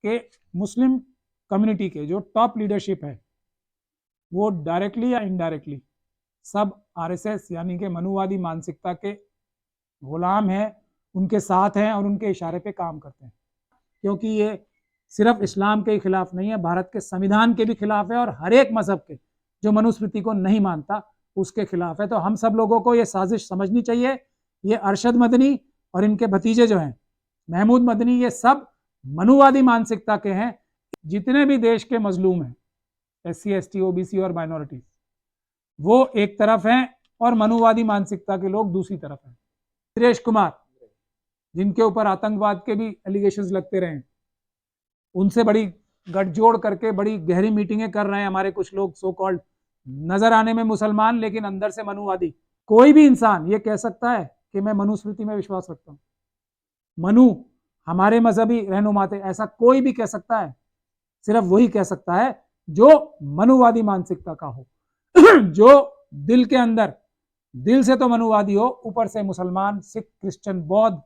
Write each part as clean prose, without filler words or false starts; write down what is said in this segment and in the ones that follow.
कि Muslim community के जो टॉप लीडरशिप है वो डायरेक्टली या इनडायरेक्टली सब आरएसएस यानी कि मनुवादी मानसिकता के गुलाम हैं, उनके साथ हैं और उनके इशारे पे काम करते हैं। क्योंकि ये सिर्फ इस्लाम के खिलाफ नहीं है, भारत के संविधान के भी खिलाफ है और हर एक मजहब के जो मनुस्मृति को नहीं मानता उसके खिलाफ है। तो हम सब लोगों को ये साजिश समझनी चाहिए। ये अरशद मदनी और इनके भतीजे जो हैं महमूद मदनी, ये सब मनुवादी मानसिकता के हैं। जितने भी देश के मजलूम हैं, SC ST OBC और माइनॉरिटी, वो एक तरफ हैं और मनुवादी मानसिकता के लोग दूसरी तरफ हैं। सुरेश कुमार, जिनके ऊपर आतंकवाद के भी एलिगेशंस लगते रहे, उनसे बड़ी गठजोड़ करके बड़ी गहरी मीटिंगें कर रहे हैं हमारे कुछ लोग, सो कॉल्ड नजर आने में मुसलमान लेकिन अंदर से मनुवादी। कोई भी इंसान ये कह सकता है कि मैं मनुस्मृति में विश्वास रखता हूं, मनु हमारे मजहबी रहनुमा थे, ऐसा कोई भी कह सकता है? सिर्फ वही कह सकता है जो मनुवादी मानसिकता का हो जो दिल के अंदर, दिल से तो मनुवादी हो, ऊपर से मुसलमान, सिख, क्रिश्चियन, बौद्ध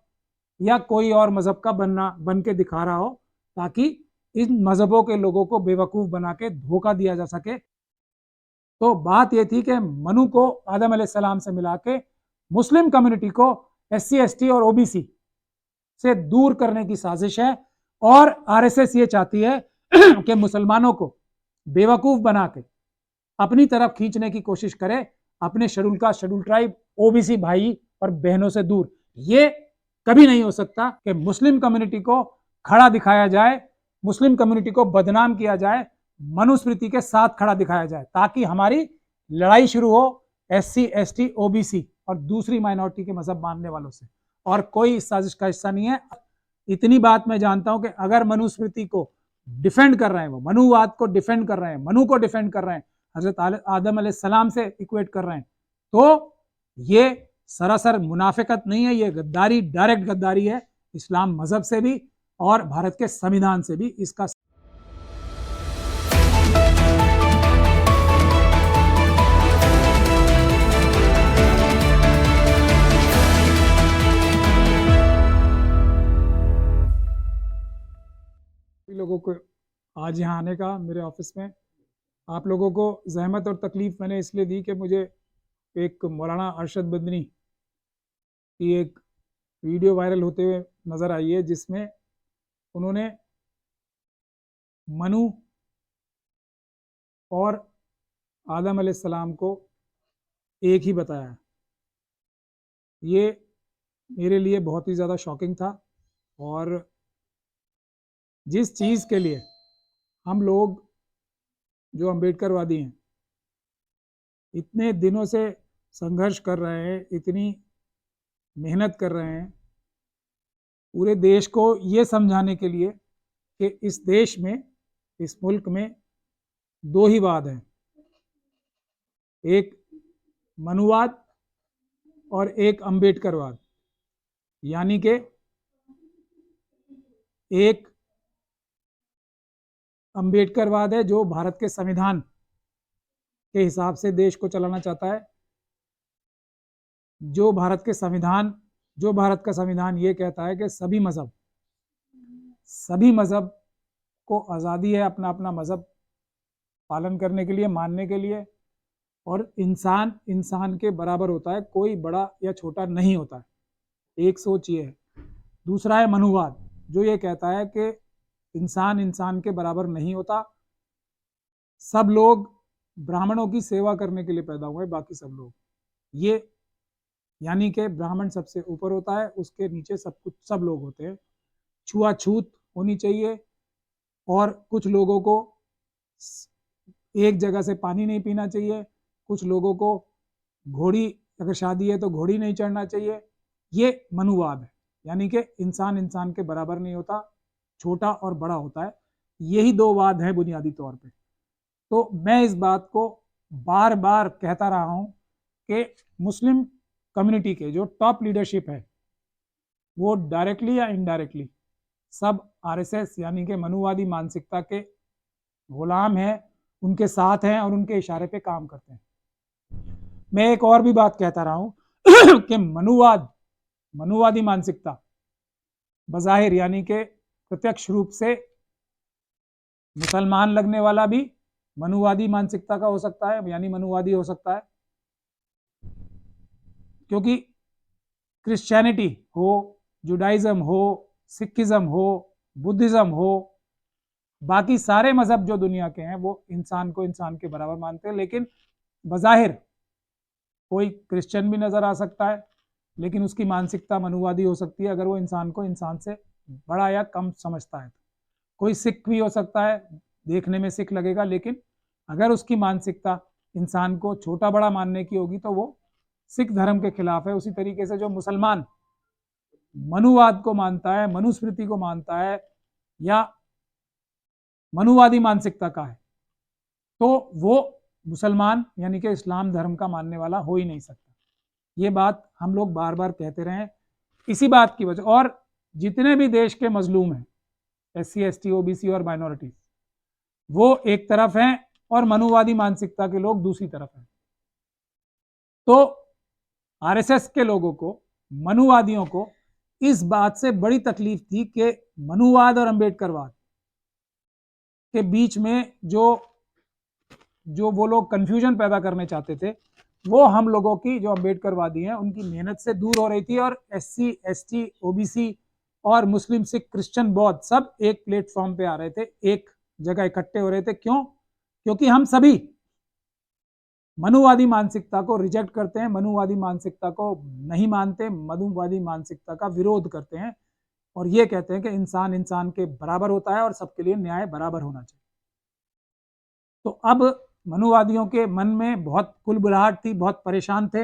या कोई और मजहब का बन के दिखा रहा हो, ताकि इन मजहबों के लोगों को बेवकूफ बना के धोखा दिया जा सके। तो बात यह थी कि मनु को आदम अलैहिस्सलाम से मिला के मुस्लिम कम्युनिटी को SC ST और OBC से दूर करने की साजिश है। और RSS ये चाहती है कि मुसलमानों को बेवकूफ बना के अपनी तरफ खींचने की कोशिश करे, अपने शेड्यूल ट्राइब OBC भाई और बहनों से दूर। ये कभी नहीं हो सकता कि मुस्लिम कम्युनिटी को खड़ा दिखाया जाए, मुस्लिम कम्युनिटी को बदनाम किया जाए, मनुस्मृति के साथ खड़ा दिखाया जाए, ताकि हमारी लड़ाई शुरू हो SC ST OBC और दूसरी माइनॉरिटी के मजहब मानने वालों से। और कोई इस साजिश का हिस्सा नहीं है। इतनी बात मैं जानता हूं कि अगर मनुस्मृति को डिफेंड कर रहे हैं, वो मनुवाद को डिफेंड कर रहे हैं, मनु को डिफेंड कर रहे हैं, हजरत आदम अलैहिस्सलाम से इक्वेट कर रहे हैं, तो ये सरासर मुनाफिकत नहीं है, ये गद्दारी, डायरेक्ट गद्दारी है इस्लाम मजहब से भी और भारत के संविधान से भी। इसका लोगों को आज यहाँ आने का, मेरे ऑफिस में आप लोगों को जहमत और तकलीफ मैंने इसलिए दी कि मुझे एक मौलाना अरशद मदनी की एक वीडियो वायरल होते हुए नज़र आई है, जिसमें उन्होंने मनु और आदम अलैहिस्सलाम को एक ही बताया। ये मेरे लिए बहुत ही ज़्यादा शॉकिंग था। और जिस चीज़ के लिए हम लोग जो अम्बेडकरवादी हैं इतने दिनों से संघर्ष कर रहे हैं, इतनी मेहनत कर रहे हैं पूरे देश को ये समझाने के लिए कि इस देश में, इस मुल्क में दो ही वाद हैं, एक मनुवाद और एक अम्बेडकरवाद। यानी कि एक अम्बेडकरवाद है जो भारत के संविधान के हिसाब से देश को चलाना चाहता है, जो भारत का संविधान ये कहता है कि सभी मजहब को आज़ादी है अपना अपना मजहब पालन करने के लिए, मानने के लिए, और इंसान के बराबर होता है, कोई बड़ा या छोटा नहीं होता है। एक सोच ये है। दूसरा है मनुवाद, जो ये कहता है कि इंसान के बराबर नहीं होता, सब लोग ब्राह्मणों की सेवा करने के लिए पैदा हुए, बाकी सब लोग, ये यानी कि ब्राह्मण सबसे ऊपर होता है, उसके नीचे सब लोग होते हैं। छुआछूत होनी चाहिए, और कुछ लोगों को एक जगह से पानी नहीं पीना चाहिए, कुछ लोगों को घोड़ी, अगर शादी है तो घोड़ी नहीं चढ़ना चाहिए। ये मनुवाद है, यानी कि इंसान के बराबर नहीं होता, छोटा और बड़ा होता है। यही दो वाद हैं बुनियादी तौर पे। तो मैं इस बात को बार बार कहता रहा हूं कि मुस्लिम कम्युनिटी के जो टॉप लीडरशिप है वो डायरेक्टली या इनडायरेक्टली सब RSS यानी कि मनुवादी मानसिकता के गुलाम हैं, उनके साथ हैं और उनके इशारे पे काम करते हैं। मैं एक और भी बात कहता रहा हूं कि मनुवादी मानसिकता बज़ाहिर यानी कि प्रत्यक्ष रूप से मुसलमान लगने वाला भी मनुवादी मानसिकता का हो सकता है, यानी मनुवादी हो सकता है, क्योंकि क्रिश्चियनिटी हो, जुडाइज्म हो, सिखिज्म हो, बुद्धिज्म हो, बाकी सारे मजहब जो दुनिया के हैं वो इंसान को इंसान के बराबर मानते हैं, लेकिन बज़ाहिर कोई क्रिश्चियन भी नजर आ सकता है लेकिन उसकी मानसिकता मनुवादी हो सकती है अगर वो इंसान को इंसान से बड़ा या कम समझता है। कोई सिख भी हो सकता है, देखने में सिख लगेगा, लेकिन अगर उसकी मानसिकता इंसान को छोटा बड़ा मानने की होगी तो वो सिख धर्म के खिलाफ है। उसी तरीके से जो मुसलमान मनुवाद को मानता है, मनुस्मृति को मानता है या मनुवादी मानसिकता का है, तो वो मुसलमान यानी कि इस्लाम धर्म का मानने वाला हो ही नहीं सकता। ये बात हम लोग बार बार कहते रहे, इसी बात की वजह। और जितने भी देश के मजलूम हैं, SC ST OBC और माइनॉरिटी, वो एक तरफ हैं और मनुवादी मानसिकता के लोग दूसरी तरफ हैं। तो RSS के लोगों को, मनुवादियों को इस बात से बड़ी तकलीफ थी कि मनुवाद और अंबेडकरवाद के बीच में जो वो लोग कंफ्यूजन पैदा करने चाहते थे, वो हम लोगों की जो अंबेडकरवादी हैं उनकी मेहनत से दूर हो रही थी। और SC ST OBC और मुस्लिम सिख क्रिश्चियन बौद्ध सब एक प्लेटफॉर्म पे आ रहे थे, एक जगह इकट्ठे हो रहे थे। क्यों? क्योंकि हम सभी मनुवादी मानसिकता को रिजेक्ट करते हैं, मनुवादी मानसिकता को नहीं मानते, मनुवादी मानसिकता का विरोध करते हैं और ये कहते हैं कि इंसान इंसान के बराबर होता है और सबके लिए न्याय बराबर होना चाहिए। तो अब मनुवादियों के मन में बहुत कुलबुलाहट थी, बहुत परेशान थे,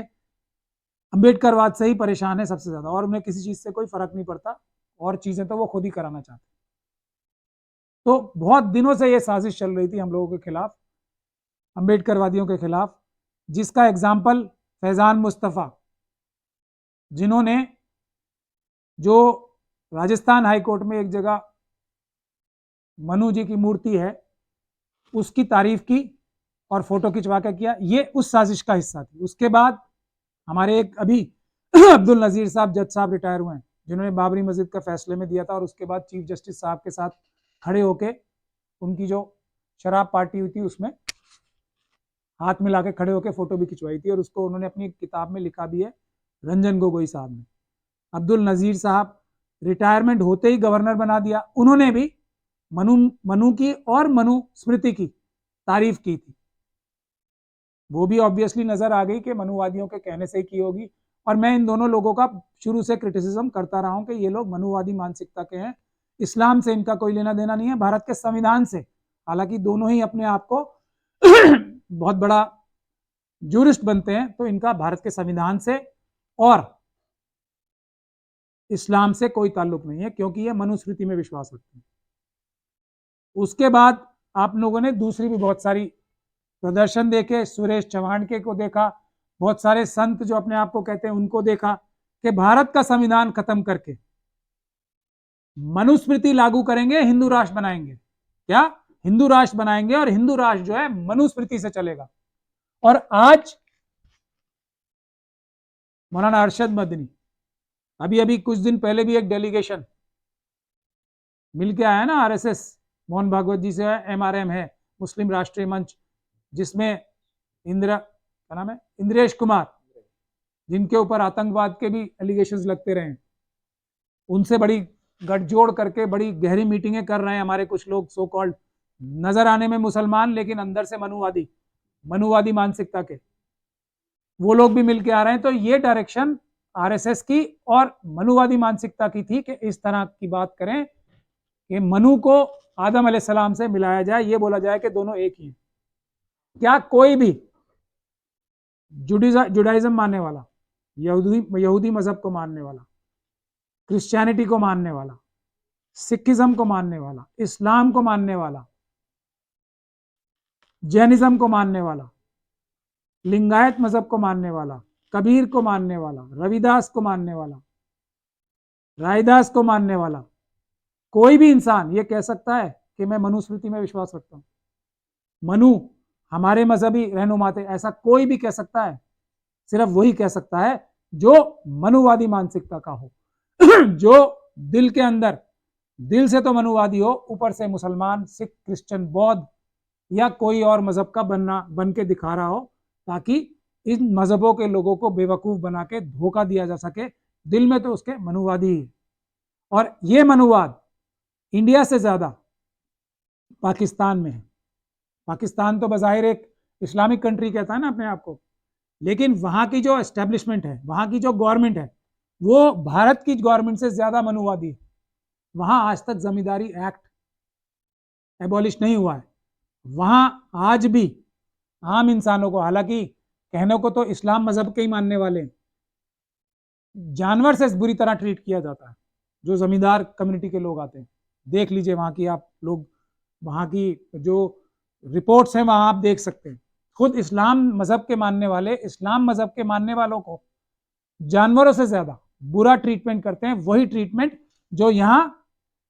अंबेडकरवाद से ही परेशान है सबसे ज्यादा, और उन्हें किसी चीज से कोई फर्क नहीं पड़ता और चीजें तो वो खुद ही कराना चाहते। तो बहुत दिनों से ये साजिश चल रही थी हम लोगों के खिलाफ, अंबेडकरवादियों के खिलाफ, जिसका एग्जाम्पल फैजान मुस्तफ़ा, जिन्होंने जो राजस्थान हाईकोर्ट में एक जगह मनु जी की मूर्ति है उसकी तारीफ की और फोटो खिंचवा कर किया, ये उस साजिश का हिस्सा थी। उसके बाद हमारे एक अभी अब्दुल नजीर साहब, जज साहब रिटायर हुए हैं, जिन्होंने बाबरी मस्जिद का फैसले में दिया था, और उसके बाद चीफ जस्टिस साहब के साथ खड़े होके उनकी जो शराब पार्टी हुई थी उसमें हाथ मिला के खड़े होकर फोटो भी खिंचवाई थी, और उसको उन्होंने अपनी किताब में लिखा भी है, रंजन गोगोई साहब ने। अब्दुल नजीर साहब रिटायरमेंट होते ही गवर्नर बना दिया, उन्होंने भी मनु की और मनु स्मृति की तारीफ की थी। वो भी ऑब्वियसली नजर आ गई कि मनुवादियों के कहने से ही की होगी। और मैं इन दोनों लोगों का शुरू से क्रिटिसिज्म करता रहा हूं कि ये लोग मनुवादी मानसिकता के हैं, इस्लाम से इनका कोई लेना देना नहीं है, भारत के संविधान से। हालांकि दोनों ही अपने आप को बहुत बड़ा जूरिस्ट बनते हैं, तो इनका भारत के संविधान से और इस्लाम से कोई ताल्लुक नहीं है, क्योंकि ये मनुस्मृति में विश्वास रखते हैं। उसके बाद आप लोगों ने दूसरी भी बहुत सारी प्रदर्शन देखे, सुरेश चौहान के को देखा, बहुत सारे संत जो अपने आप को कहते हैं उनको देखा कि भारत का संविधान खत्म करके मनुस्मृति लागू करेंगे, हिंदू राष्ट्र बनाएंगे। क्या? हिंदू राष्ट्र बनाएंगे, और हिंदू राष्ट्र जो है मनुस्मृति से चलेगा। और आज मौलाना अरशद मदनी अभी अभी कुछ दिन पहले भी एक डेलीगेशन मिल के आया ना RSS, मोहन भागवत जी से, MRM है, मुस्लिम राष्ट्रीय मंच, जिसमें क्या नाम है, इंद्रेश कुमार, जिनके ऊपर आतंकवाद के भी एलिगेशंस लगते रहे, उनसे बड़ी गठजोड़ करके बड़ी गहरी मीटिंगें कर रहे हैं हमारे कुछ लोग, सो कॉल्ड नजर आने में मुसलमान लेकिन अंदर से मनुवादी मानसिकता के, वो लोग भी मिलके आ रहे हैं। तो ये डायरेक्शन RSS की और मनुवादी मानसिकता की थी कि इस तरह की बात करें कि मनु को आदम अलैहिस्सलाम से मिलाया जाए, ये बोला जाए कि दोनों एक ही हैं। क्या कोई भी जुडाइज्म मानने वाला, यहूदी मजहब को मानने वाला, क्रिश्चियनिटी को मानने वाला, सिखिज्म को मानने वाला, इस्लाम को मानने वाला, जैनिज्म को मानने वाला, लिंगायत मजहब को मानने वाला, कबीर को मानने वाला, रविदास को मानने वाला, रायदास को मानने वाला, कोई भी इंसान ये कह सकता है कि मैं मनुस्मृति में विश्वास रखता हूं, मनु हमारे मजहबी रहनुमा थे, ऐसा कोई भी कह सकता है? सिर्फ वही कह सकता है जो मनुवादी मानसिकता का हो, जो दिल के अंदर दिल से तो मनुवादी हो, ऊपर से मुसलमान, सिख, क्रिश्चियन, बौद्ध या कोई और मजहब का बन के दिखा रहा हो, ताकि इन मजहबों के लोगों को बेवकूफ बना के धोखा दिया जा सके। दिल में तो उसके मनुवादी ही है। और ये मनुवाद इंडिया से ज्यादा पाकिस्तान में है। पाकिस्तान तो बज़ाहिर एक इस्लामिक कंट्री कहता है ना अपने आप को, लेकिन वहां की जो एस्टेब्लिशमेंट है, वहां की जो गवर्नमेंट है, वो भारत की गवर्नमेंट से ज्यादा मनुवादी है। वहां आज तक जमींदारी एक्ट एबॉलिश नहीं हुआ है। वहां आज भी आम इंसानों को, हालांकि कहने को तो इस्लाम मजहब के ही मानने वाले जानवर से बुरी तरह ट्रीट किया जाता है जो जमींदार कम्युनिटी के लोग आते हैं। देख लीजिए वहां की आप लोग, वहां की जो रिपोर्ट्स हैं वहां आप देख सकते हैं। खुद इस्लाम मजहब के मानने वाले, इस्लाम मजहब के मानने वालों को जानवरों से ज्यादा बुरा ट्रीटमेंट करते हैं। वही ट्रीटमेंट जो यहाँ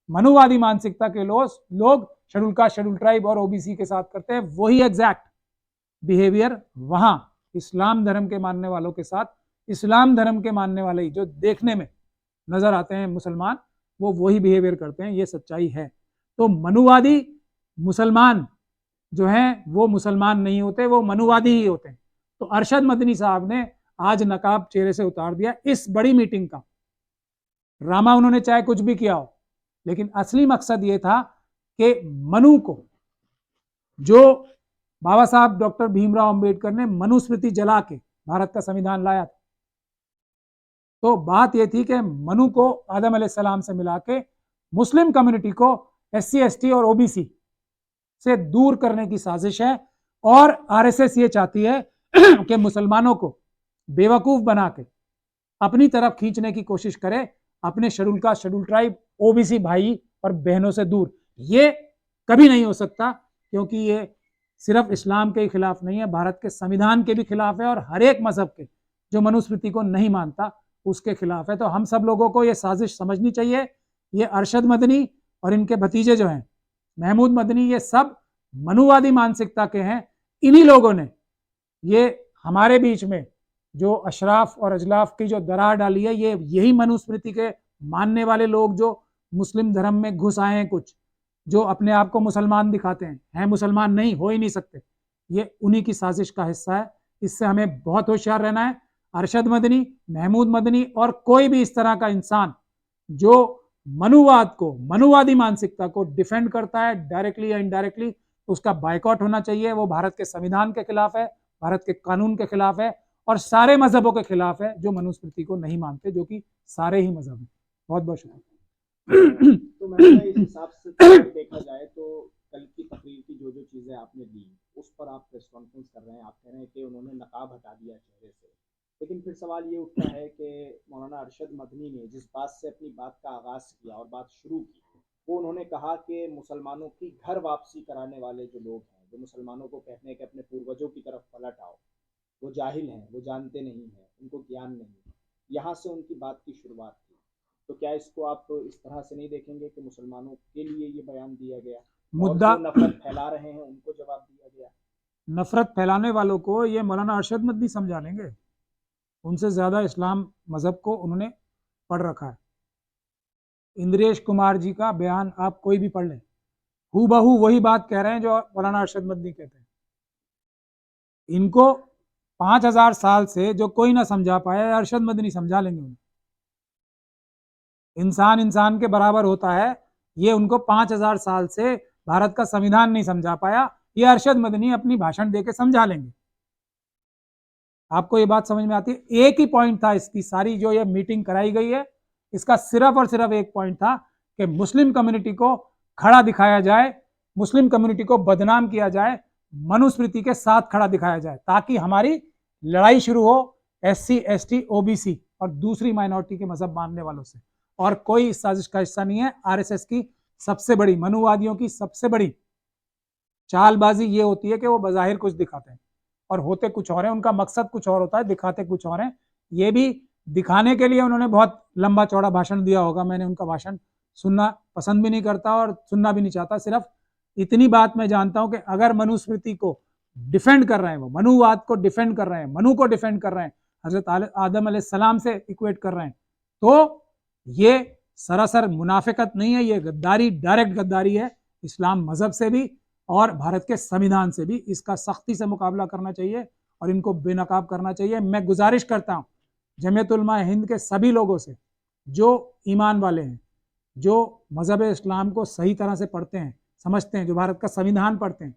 मनुवादी मानसिकता के लोग शेड्यूल कास्ट, शेड्यूल ट्राइब और ओबीसी के साथ करते हैं, वही एग्जैक्ट बिहेवियर वहां इस्लाम धर्म के मानने वालों के साथ, इस्लाम धर्म के मानने वाले ही जो देखने में नजर आते हैं मुसलमान, वो वही बिहेवियर करते हैं। ये सच्चाई है। तो मनुवादी मुसलमान जो हैं वो मुसलमान नहीं होते, वो मनुवादी ही होते हैं। तो अरशद मदनी साहब ने आज नकाब चेहरे से उतार दिया। इस बड़ी मीटिंग का ड्रामा उन्होंने चाहे कुछ भी किया हो, लेकिन असली मकसद ये था कि मनु को, जो बाबा साहब डॉक्टर भीमराव अंबेडकर ने मनुस्मृति जला के भारत का संविधान लाया था, तो बात यह थी कि मनु को आदम अलैहिस्सलाम से मिला के मुस्लिम कम्युनिटी को एससी, एसटी और ओबीसी से दूर करने की साजिश है। और आरएसएस ये चाहती है कि मुसलमानों को बेवकूफ बना के अपनी तरफ खींचने की कोशिश करे, अपने schedule caste, schedule tribe, OBC भाई और बहनों से दूर। ये कभी नहीं हो सकता, क्योंकि ये सिर्फ इस्लाम के खिलाफ नहीं है, भारत के संविधान के भी खिलाफ है, और हर एक मजहब के जो मनुस्मृति को नहीं मानता उसके खिलाफ है। तो हम सब लोगों को ये साजिश समझनी चाहिए। ये अरशद मदनी और इनके भतीजे जो हैं महमूद मदनी, ये सब मनुवादी मानसिकता के हैं। इन्हीं लोगों ने ये हमारे बीच में जो अशराफ और अजलाफ की जो दरार डाली है, ये यही मनुस्मृति के मानने वाले लोग जो मुस्लिम धर्म में घुस आए हैं, कुछ जो अपने आप को मुसलमान दिखाते हैं मुसलमान नहीं, हो ही नहीं सकते, ये उन्हीं की साजिश का हिस्सा है। इससे हमें बहुत होशियार रहना है। अरशद मदनी, महमूद मदनी और कोई भी इस तरह का इंसान जो मनुवाद को, मनुवादी मानसिकता को डिफेंड करता है डायरेक्टली या इनडायरेक्टली, उसका बाइकआउट होना चाहिए। वो भारत के संविधान के खिलाफ है, भारत के कानून के खिलाफ है, और सारे मजहबों के खिलाफ है जो मनुस्मृति को नहीं मानते, जो कि सारे ही मजहब हैं। बहुत बहुत शुक्रिया। तो मैं इस हिसाब से देखा जाए तो कल की तकरीर की जो जो चीजें आपने दी उस पर आप प्रेस कॉन्फ्रेंस कर रहे हैं, आप कह रहे हैं कि उन्होंने नकाब हटा दिया चेहरे से, लेकिन फिर सवाल ये उठता है कि मौलाना अरशद मदनी ने जिस बात से अपनी बात का आगाज किया और बात शुरू की, वो उन्होंने कहा कि मुसलमानों की घर वापसी कराने वाले जो लोग हैं, जो मुसलमानों को कहते हैं कि अपने पूर्वजों की तरफ पलट आओ, वो जाहिल हैं, वो जानते नहीं हैं, उनको ज्ञान नहीं है। यहाँ से उनकी बात की शुरुआत थी। तो क्या इसको आप इस तरह से नहीं देखेंगे कि मुसलमानों के लिए ये बयान दिया गया, मुद्दा और जो नफरत फैला रहे हैं उनको जवाब दिया गया? नफरत फैलाने वालों को ये मौलाना अरशद मदनी समझा लेंगे। उनसे ज्यादा इस्लाम मजहब को उन्होंने पढ़ रखा है। इंद्रेश कुमार जी का बयान आप कोई भी पढ़ लें, हूबहू वही बात कह रहे हैं जो मौलाना अरशद मदनी कहते हैं। इनको 5000 साल से जो कोई ना समझा पाया, अरशद मदनी समझा लेंगे उन्हें। इंसान इंसान के बराबर होता है, ये उनको 5000 साल से भारत का संविधान नहीं समझा पाया, ये अरशद मदनी अपनी भाषण देके समझा लेंगे। आपको ये बात समझ में आती है? एक ही पॉइंट था इसकी सारी जो ये मीटिंग कराई गई है, इसका सिर्फ और सिर्फ एक पॉइंट था कि मुस्लिम कम्युनिटी को खड़ा दिखाया जाए, मुस्लिम कम्युनिटी को बदनाम किया जाए, मनुस्मृति के साथ खड़ा दिखाया जाए, ताकि हमारी लड़ाई शुरू हो एससी, एसटी, ओबीसी और दूसरी माइनॉरिटी के मजहब मानने वालों से। और कोई इस साजिश का हिस्सा नहीं है। आरएसएस की सबसे बड़ी, मनुवादियों की सबसे बड़ी चालबाजी ये होती है कि वो बज़ाहिर कुछ दिखाते हैं और होते कुछ और है, उनका मकसद कुछ और होता है, दिखाते कुछ और है। ये भी दिखाने के लिए उन्होंने बहुत लंबा चौड़ा भाषण दिया होगा। मैंने उनका भाषण सुनना पसंद भी नहीं करता और सुनना भी नहीं चाहता। सिर्फ इतनी बात मैं जानता हूं कि अगर मनुस्मृति को डिफेंड कर रहे हैं, वो मनुवाद को डिफेंड कर रहे हैं, मनु को डिफेंड कर रहे हैं, हजरत आदम अलैहिस्सलाम से इक्वेट कर रहे हैं, तो ये सरासर मुनाफिकत नहीं है, ये गद्दारी, डायरेक्ट गद्दारी है इस्लाम मजहब से भी और भारत के संविधान से भी। इसका सख्ती से मुकाबला करना चाहिए और इनको बेनकाब करना चाहिए। मैं गुजारिश करता हूँ जमीयत उलमा हिंद के सभी लोगों से जो ईमान वाले हैं, जो मजहब इस्लाम को सही तरह से पढ़ते हैं, समझते हैं, जो भारत का संविधान पढ़ते हैं,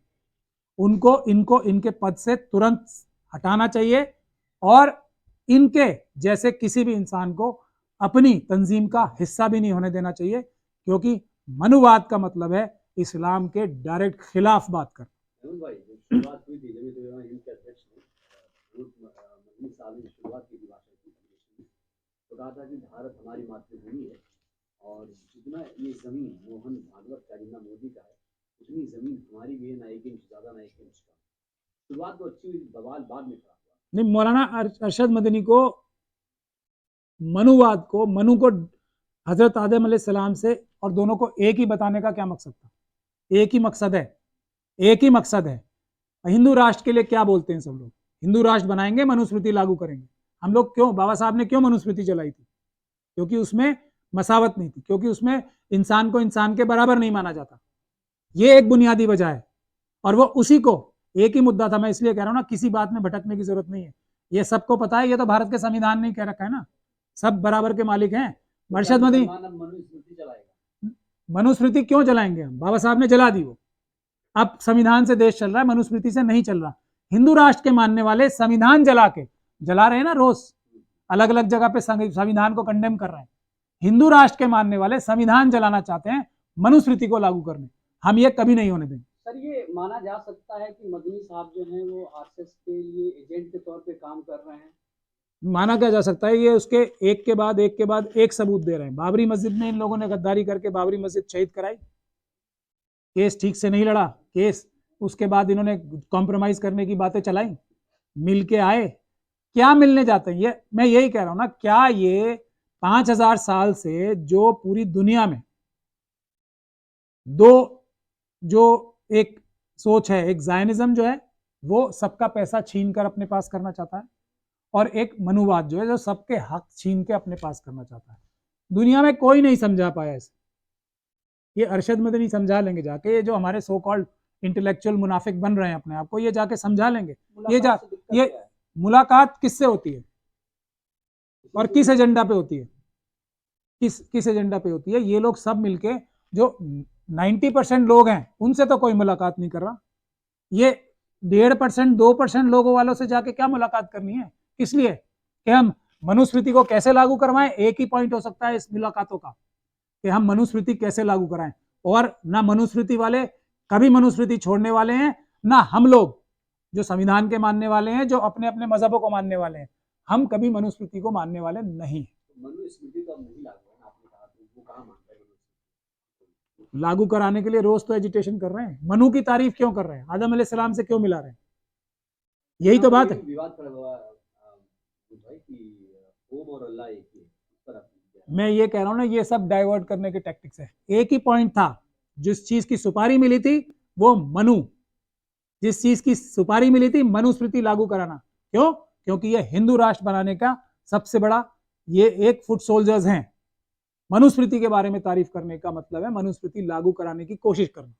उनको इनको इनके पद से तुरंत हटाना चाहिए और इनके जैसे किसी भी इंसान को अपनी तंजीम का हिस्सा भी नहीं होने देना चाहिए, क्योंकि मनुवाद का मतलब है इस्लाम के डायरेक्ट खिलाफ बात कर। भाई शुरुआत हुई थी जमीयत उलमा हिंद के अध्यक्ष ने मदनी साहब ने शुरुआत की थी भाषण की, तो कहा था कि भारत हमारी मातृभूमि है और जितना ये जमीन मोहन भागवत का जितना मोदी का है उतनी जमीन हमारी भी है, ना एक इंच ज्यादा ना एक इंच कम। शुरुआत तो अच्छी हुई, बवाल बाद में खड़ा हुआ। नहीं, मौलाना अरशद मदनी को मनुवाद को, मनु को हजरत आदम अलैहिस्सलाम से और दोनों को एक ही बताने का क्या मकसद था? एक ही मकसद है, एक ही मकसद है। हिंदू राष्ट्र के लिए क्या बोलते हैं सब लोग? हिंदू राष्ट्र बनाएंगे, मनुस्मृति लागू करेंगे। हम लोग क्यों, बाबा साहब ने क्यों मनुस्मृति चलाई थी? क्योंकि उसमें मसावत नहीं थी, क्योंकि उसमें इंसान को इंसान के बराबर नहीं माना जाता। ये एक बुनियादी वजह है और वो उसी को, एक ही मुद्दा था। मैं इसलिए कह रहा हूं ना, किसी बात में भटकने की जरूरत नहीं है, ये सबको पता है। ये तो भारत के संविधान ने कह रखा है ना, सब बराबर के मालिक हैं। अरशद मदनी मनुस्मृति चलाएगा। मनुस्मृति क्यों जलाएंगे हम? बाबा साहब ने जला दी वो। अब संविधान से देश चल रहा है, मनुस्मृति से नहीं चल रहा। हिंदू राष्ट्र के मानने वाले संविधान जला रहे हैं ना रोज, अलग अलग जगह पे संविधान को कंडेम कर रहे हैं। हिंदू राष्ट्र के मानने वाले संविधान जलाना चाहते हैं मनुस्मृति को लागू करने। हम ये कभी नहीं होने देंगे। सर ये माना जा सकता है कि मदनी साहब जो हैं वो आरएसएस के लिए एजेंट के तौर पे काम कर रहे हैं? माना क्या जा सकता है? ये उसके एक के बाद एक सबूत दे रहे हैं। बाबरी मस्जिद में इन लोगों ने गद्दारी करके बाबरी मस्जिद शहीद कराई, केस ठीक से नहीं लड़ा केस, उसके बाद इन्होंने कॉम्प्रोमाइज करने की बातें चलाई, मिल के आए। क्या मिलने जाते हैं? ये मैं यही कह रहा हूं ना, क्या ये 5000 साल से जो पूरी दुनिया में दो जो एक सोच है, एक जायनिज्म जो है वो सबका पैसा छीन कर अपने पास करना चाहता है, और एक मनुवाद जो है जो सबके हक छीन के अपने पास करना चाहता है। दुनिया में कोई नहीं समझा पाया इसे। ये अरशद मदनी समझा लेंगे जाके, ये जो हमारे सो कॉल्ड इंटेलेक्चुअल मुनाफिक बन रहे हैं अपने आप को, ये जाके समझा लेंगे। ये मुलाकात किससे होती है और किस एजेंडा पे होती है? किस एजेंडा पे होती है? ये लोग सब मिलके, जो 90% लोग हैं उनसे तो कोई मुलाकात नहीं कर रहा। ये 1.5% 2% लोगों वालों से जाके क्या मुलाकात करनी है? किस लिए? कि हम मनुस्मृति को कैसे लागू करवाएं। एक ही पॉइंट हो सकता है इस मुलाकातों का, कि हम मनुस्मृति कैसे लागू कराएं। और ना मनुस्मृति वाले कभी मनुस्मृति छोड़ने वाले हैं, ना हम लोग जो संविधान के मानने वाले हैं, जो अपने अपने मजहबों को मानने वाले हैं, हम कभी मनुस्मृति को मानने वाले नहीं। मनुस्मृति तो नहीं लागू है, आपने कहा तो वो कहाँ मानते हैं? लागू कराने के लिए रोज तो एजिटेशन कर रहे हैं। मनु की तारीफ क्यों कर रहे हैं? आदम अलैहिस्सलाम से क्यों मिला रहे हैं? यही तो बात है। विवाद खड़ा हुआ भाई कि ओम और अल्लाह एक ही है। मैं ये कह रहा हूं ना, ये सब डाइवर्ट करने के टैक्टिक्स है। एक ही पॉइंट था, जिस चीज की सुपारी मिली थी वो मनु, जिस चीज की सुपारी मिली थी मनुस्मृति लागू कराना। क्यों? क्योंकि ये हिंदू राष्ट्र बनाने का सबसे बड़ा ये एक फुट सोल्जर्स हैं। मनुस्मृति के बारे में तारीफ करने का मतलब है मनुस्मृति लागू कराने की कोशिश करना।